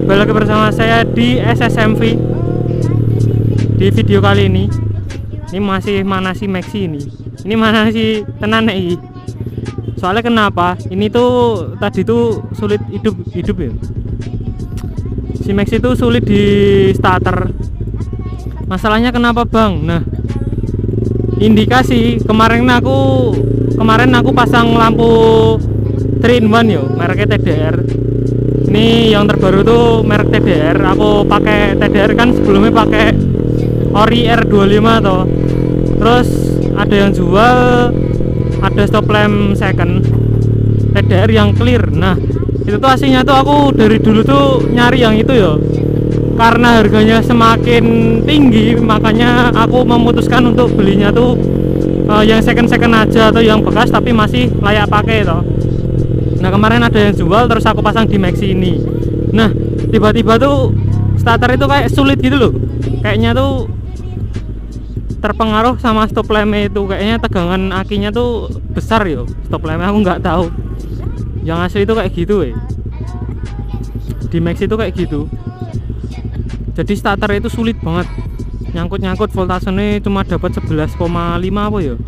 kembali lagi bersama saya di SSMV. Di video kali ini masih mana si Maxi ini. Ini mana si tenan nih. Soalnya kenapa? Ini tuh tadi tuh sulit hidup ya. Si Maxi itu sulit di starter. Masalahnya kenapa, Bang? Nah, indikasi kemarin aku pasang lampu 3-in-1 yo, mereknya TDR. Ini yang terbaru tuh merek TDR. Aku pakai TDR kan sebelumnya pakai Ori R25 toh. Terus ada yang jual, ada stop lamp second TDR yang clear. Nah, itu tuh aslinya tuh aku dari dulu tuh nyari yang itu yo. Karena harganya semakin tinggi, makanya aku memutuskan untuk belinya tuh yang second aja atau yang bekas tapi masih layak pakai toh. Nah, kemarin ada yang jual, terus aku pasang di Maxi ini. Nah, tiba-tiba tuh starter itu kayak sulit gitu loh. Kayaknya tuh terpengaruh sama stop lamp itu. Kayaknya tegangan akinya tuh besar yo. Stop lamp aku nggak tahu. Yang asli itu kayak gitu Di Maxi itu kayak gitu. Jadi starter itu sulit banget. Nyangkut voltasenya cuma dapat 11,5 apa ya.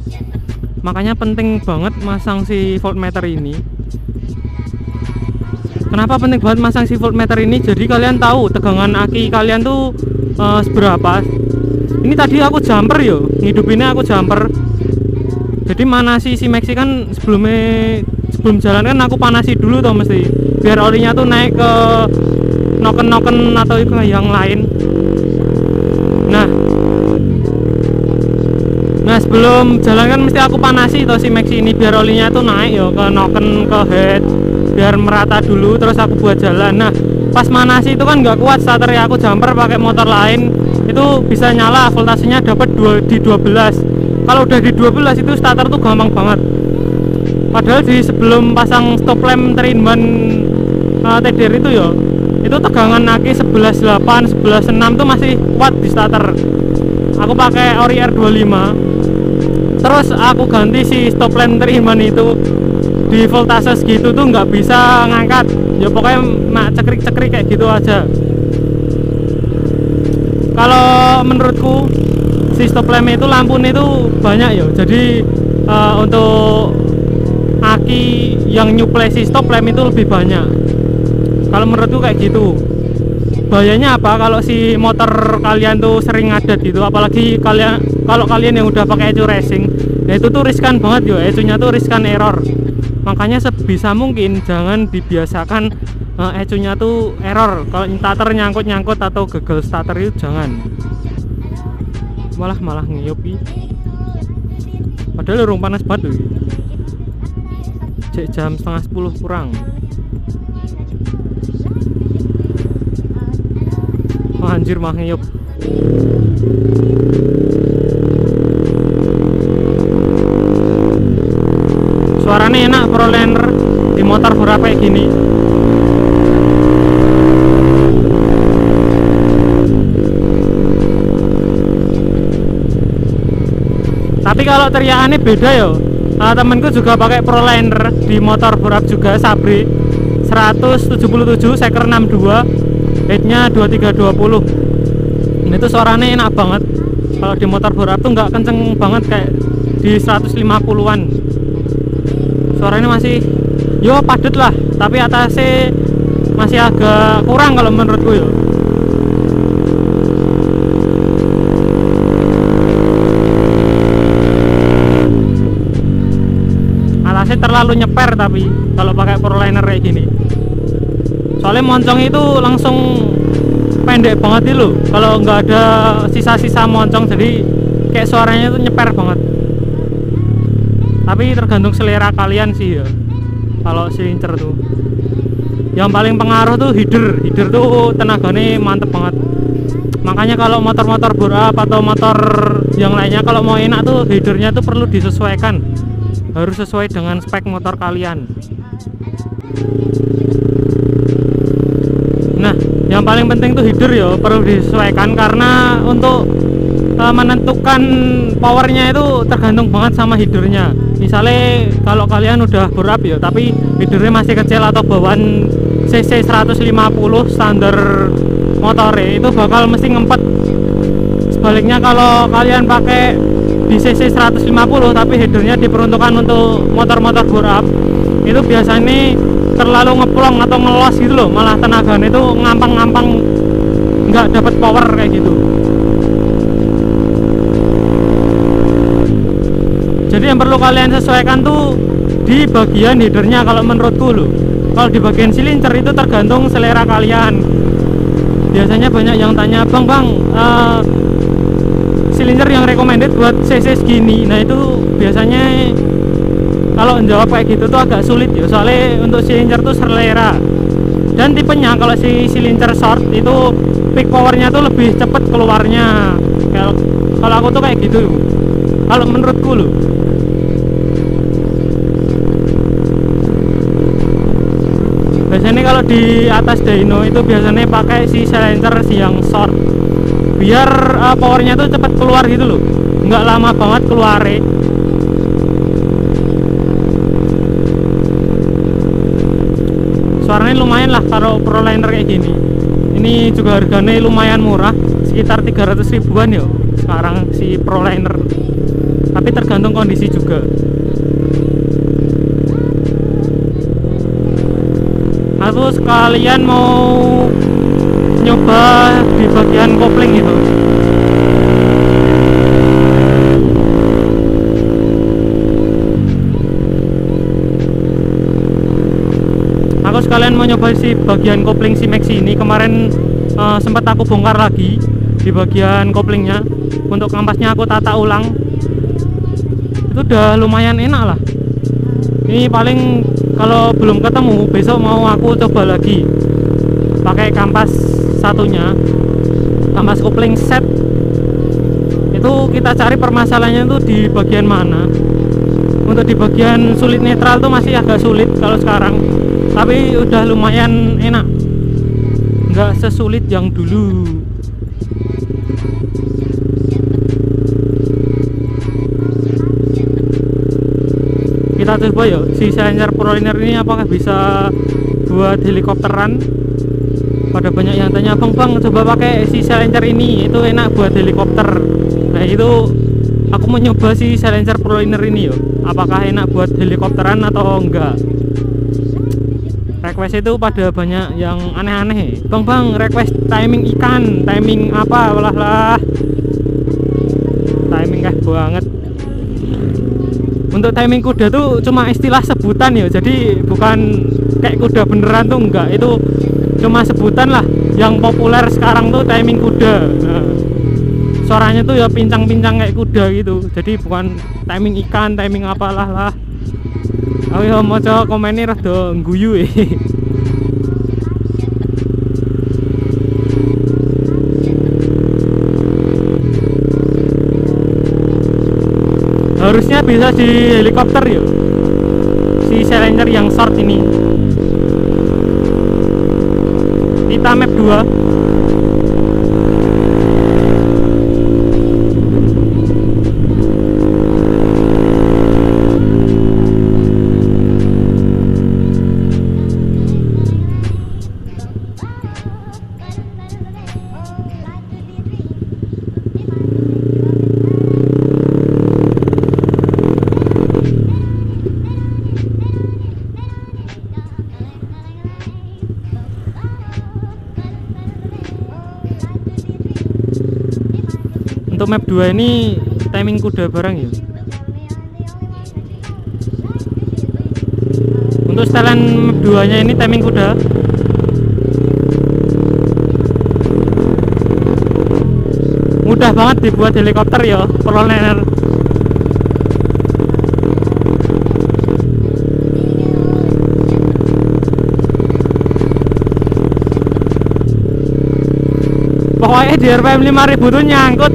Makanya penting banget masang si voltmeter ini. Kenapa penting banget masang si voltmeter ini? Jadi kalian tahu tegangan aki kalian tuh seberapa. Ini tadi aku jumper yo, ngidupinnya aku jumper. Jadi mana si Maxi kan sebelum jalan kan aku panasi dulu toh mesti, biar olinya tuh naik ke noken atau ke yang lain. Nah sebelum jalan kan mesti aku panasi toh si Maxi ini biar olinya tuh naik yo ke noken, ke head, biar merata dulu terus aku buat jalan. Nah pas manasi itu kan nggak kuat starter ya, aku jumper pakai motor lain itu bisa nyala, voltasenya dapat di 12. Kalau udah di 12 itu starter tuh gampang banget. Padahal di sebelum pasang stop lamp 3-in-1 TDR itu ya, itu tegangan aki 11.8, 11.6 tuh masih kuat di starter. Aku pakai Ori R25, terus aku ganti si stop lamp 3-in-1 itu di voltase segitu tuh nggak bisa ngangkat ya, pokoknya cekrik kayak gitu aja. Kalau menurutku si stop lamp itu lampunya itu banyak ya, jadi untuk aki yang nyuplai si stop lamp itu lebih banyak. Kalau menurutku kayak gitu. Bahayanya apa kalau si motor kalian tuh sering ngadat gitu, apalagi kalau kalian yang udah pakai ecu racing, nah itu tuh riskan banget yo, ecunya tuh riskan error. Makanya sebisa mungkin jangan dibiasakan ecunya tuh error. Kalau starter nyangkut atau gagal starter itu jangan. Malah ngiyupi. Padahal urung panas banget loh. Cek jam 9:30 kurang. Oh, anjir mah ngiyup. Suaranya enak Proliner di motor berapa kayak gini. Tapi kalau teriakannya beda yo. Temenku juga pakai Proliner di motor berapa juga, Sabri 177 seker 62, headnya 2320. Ini tuh suaranya enak banget. Kalau di motor berapa tuh nggak kenceng banget kayak di 150-an. Suaranya masih padet lah, tapi atasnya masih agak kurang kalau menurutku yo. Atasnya terlalu nyeper tapi kalau pakai Proliner kayak gini. Soalnya moncong itu langsung pendek banget itu loh. Kalau nggak ada sisa-sisa moncong, jadi kayak suaranya itu nyeper banget. Tapi tergantung selera kalian sih ya. Kalau silincer tuh, yang paling pengaruh tuh header tuh tenaganya mantep banget. Makanya kalau motor-motor bore up atau motor yang lainnya kalau mau enak tuh headernya tuh perlu disesuaikan, harus sesuai dengan spek motor kalian. Nah, yang paling penting tuh header ya perlu disesuaikan, karena untuk menentukan powernya itu tergantung banget sama headernya. Misalnya kalau kalian udah bore up ya tapi headernya masih kecil atau bawaan cc 150 standar motornya, itu bakal mesti ngempet. Sebaliknya kalau kalian pakai di cc 150 tapi headernya diperuntukkan untuk motor-motor bore up, itu biasanya terlalu ngeplong atau ngelos gitu loh, malah tenaganya itu ngampang-ngampang, nggak dapat power kayak gitu. Jadi yang perlu kalian sesuaikan tuh di bagian headernya kalau menurutku loh. Kalau di bagian silinder itu tergantung selera kalian. Biasanya banyak yang tanya, bang silinder yang recommended buat cc segini. Nah itu biasanya kalau menjawab kayak gitu tuh agak sulit ya, soalnya untuk silinder tuh selera dan tipenya. Kalau si silinder short itu peak powernya tuh lebih cepet keluarnya. Kalau aku tuh kayak gitu kalau menurutku loh. Biasanya kalau di atas dyno itu biasanya pakai si silinder yang short biar powernya tuh cepat keluar gitu loh, nggak lama banget keluarnya. Suaranya lumayan lah kalau Proliner kayak gini. Ini juga harganya lumayan murah, sekitar 300 ribuan ya sekarang si Proliner, tapi tergantung kondisi juga. Aku sekalian mau nyoba di bagian kopling itu. Aku sekalian mau nyoba si bagian kopling si Maxi ini. Kemarin sempat aku bongkar lagi di bagian koplingnya. Untuk kampasnya aku tata ulang. Itu udah lumayan enak lah. Ini paling kalau belum ketemu, besok mau aku coba lagi pakai kampas satunya, kampas kopling set. Itu kita cari permasalahannya tuh di bagian mana. Untuk di bagian sulit netral tuh masih agak sulit kalau sekarang, tapi udah lumayan enak, nggak sesulit yang dulu. Kita coba yuk si silinder Proliner ini apakah bisa buat helikopteran. Pada banyak yang tanya, bang coba pakai si silinder ini, itu enak buat helikopter. Nah itu aku mau nyoba si silinder Proliner ini yuk, apakah enak buat helikopteran atau enggak. Request itu pada banyak yang aneh-aneh, bang request timing ikan, timing apa, lah timing kayak banget. Untuk timing kuda tuh cuma istilah sebutan ya, jadi bukan kayak kuda beneran tuh enggak, itu cuma sebutan lah. Yang populer sekarang tuh timing kuda. Nah, suaranya tuh ya pincang-pincang kayak kuda gitu, jadi bukan timing ikan, timing apalah lah. Ayo mau coba komennya rada ngguyu ya. Harusnya bisa di helikopter yuk si silinder yang short ini. Kita map 2. Untuk map 2 ini timing kuda bareng ya. Untuk setelan map 2 nya ini timing kuda. Mudah banget dibuat helikopter ya, Proliner. Pokoknya di RPM 5000 tuh nyangkut.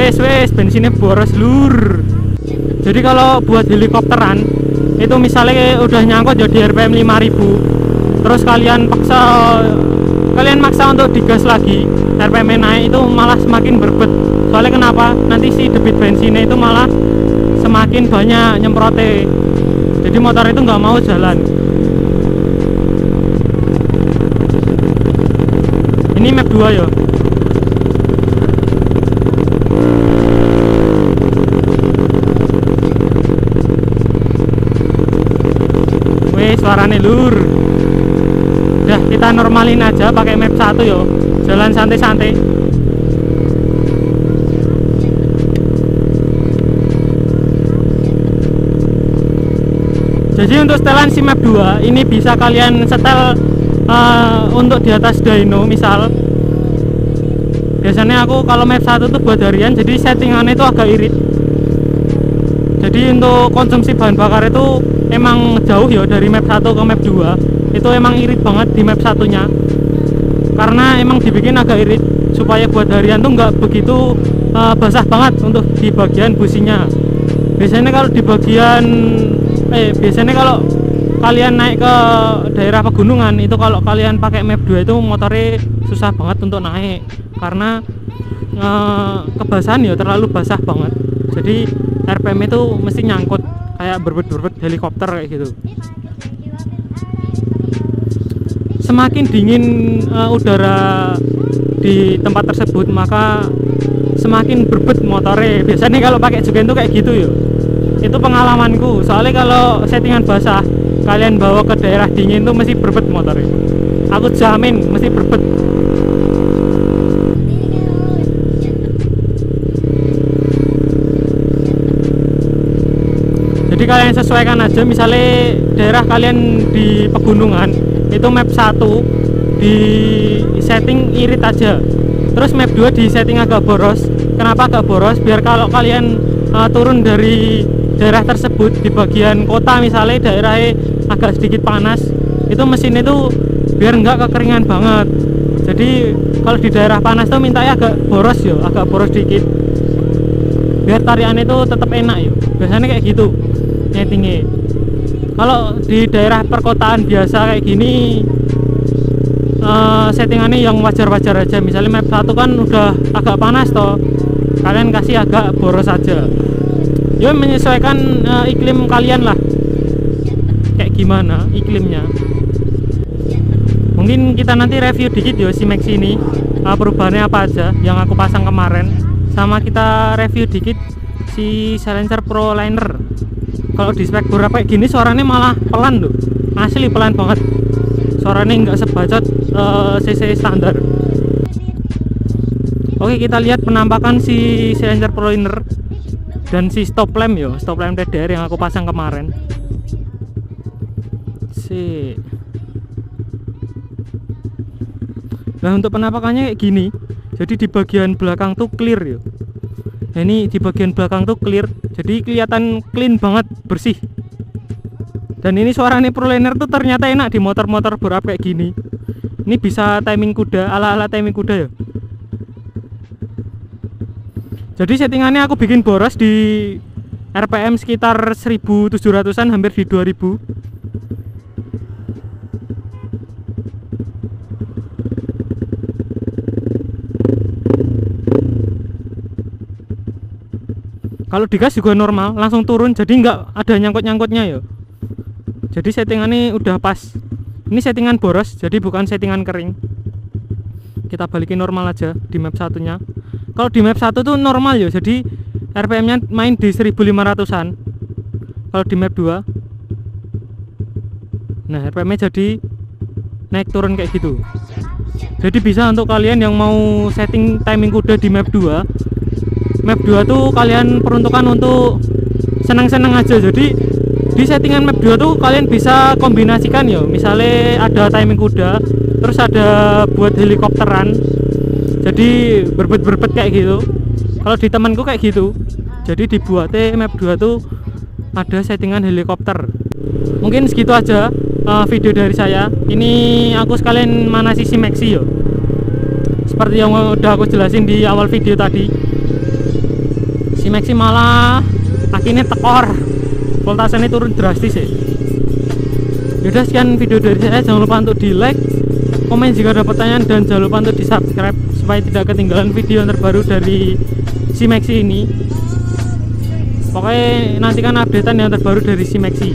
Wes bensinnya boros lur. Jadi kalau buat helikopteran itu misalnya udah nyangkut ya di RPM 5000, terus kalian maksa untuk digas lagi, RPM naik, itu malah semakin berbet. Soalnya kenapa? Nanti si debit bensinnya itu malah semakin banyak nyemprote, jadi motor itu nggak mau jalan. Ini map 2 ya. Suaranya lur. Udah, kita normalin aja pakai map 1 yo. Jalan santai-santai. Jadi untuk setelan si map 2 ini bisa kalian setel untuk di atas dyno. Misal biasanya aku kalau map 1 tuh buat harian, jadi settingannya itu agak irit. Jadi untuk konsumsi bahan bakar itu emang jauh ya dari map 1 ke map 2. Itu emang irit banget di map 1-nya, karena emang dibikin agak irit supaya buat harian tuh nggak begitu basah banget untuk di bagian businya. Biasanya kalau di bagian biasanya kalau kalian naik ke daerah pegunungan itu, kalau kalian pakai map 2 itu motornya susah banget untuk naik karena kebasahan ya, terlalu basah banget. Jadi RPM itu mesti nyangkut kayak berbet-berbet helikopter kayak gitu. Semakin dingin udara di tempat tersebut, maka semakin berbet motornya. Biasanya kalau pakai Juken tuh kayak gitu ya. Itu pengalamanku. Soalnya kalau settingan basah kalian bawa ke daerah dingin tuh mesti berbet motornya. Aku jamin mesti berbet. Jadi kalian sesuaikan aja, misalnya daerah kalian di pegunungan itu map 1 di setting irit aja, terus map 2 di setting agak boros. Kenapa agak boros? Biar kalau kalian turun dari daerah tersebut di bagian kota, misalnya daerahnya agak sedikit panas, itu mesin itu biar nggak kekeringan banget. Jadi kalau di daerah panas tuh mintanya agak boros ya, agak boros dikit biar tariannya itu tetap enak ya. Biasanya kayak gitu nyetingnya. Kalau di daerah perkotaan biasa kayak gini settingannya yang wajar-wajar aja. Misalnya map 1 kan udah agak panas toh, kalian kasih agak boros aja ya, menyesuaikan iklim kalian lah, kayak gimana iklimnya. Mungkin kita nanti review dikit ya si Max ini, perubahannya apa aja yang aku pasang kemarin, sama kita review dikit si Silencer Pro Liner. Kalau di spek berapa kayak gini suaranya malah pelan tuh, asli pelan banget suaranya, nggak sebacot CC standar. Oke, kita lihat penampakan si Silencer Pro Liner dan si stop lamp yo, stop lamp TDR yang aku pasang kemarin. Nah, untuk penampakannya kayak gini. Jadi di bagian belakang tuh clear yo. Nah, ini di bagian belakang tuh clear, jadi kelihatan clean banget, bersih. Dan ini suaranya ProLiner tuh ternyata enak di motor-motor berap kayak gini. Ini bisa timing kuda, ala-ala timing kuda ya. Jadi settingannya aku bikin boros di RPM sekitar 1700-an, hampir di 2000. Kalau digas juga normal, langsung turun, jadi nggak ada nyangkut-nyangkutnya ya. Jadi settingannya udah pas. Ini settingan boros, jadi bukan settingan kering. Kita balikin normal aja di map 1-nya. Kalau di map 1 tuh normal ya, jadi RPM-nya main di 1500-an. Kalau di map 2, nah RPM-nya jadi naik turun kayak gitu. Jadi bisa untuk kalian yang mau setting timing kuda di map 2. Map 2 tuh kalian peruntukan untuk senang-senang aja. Jadi di settingan map 2 tuh kalian bisa kombinasikan ya. Misalnya ada timing kuda, terus ada buat helikopteran. Jadi berbet-berbet kayak gitu. Kalau di temanku kayak gitu. Jadi dibuatnya map 2 tuh ada settingan helikopter. Mungkin segitu aja video dari saya. Ini aku sekalian manasi si Maxi yo. Seperti yang udah aku jelasin di awal video tadi. Si Maxi malah akhirnya tekor voltasenya turun drastis ya. Yaudah, sekian video dari saya. Jangan lupa untuk di like, komen jika ada pertanyaan, dan jangan lupa untuk di subscribe supaya tidak ketinggalan video yang terbaru dari si Maxi ini. Pokoknya nantikan updatean yang terbaru dari si Maxi.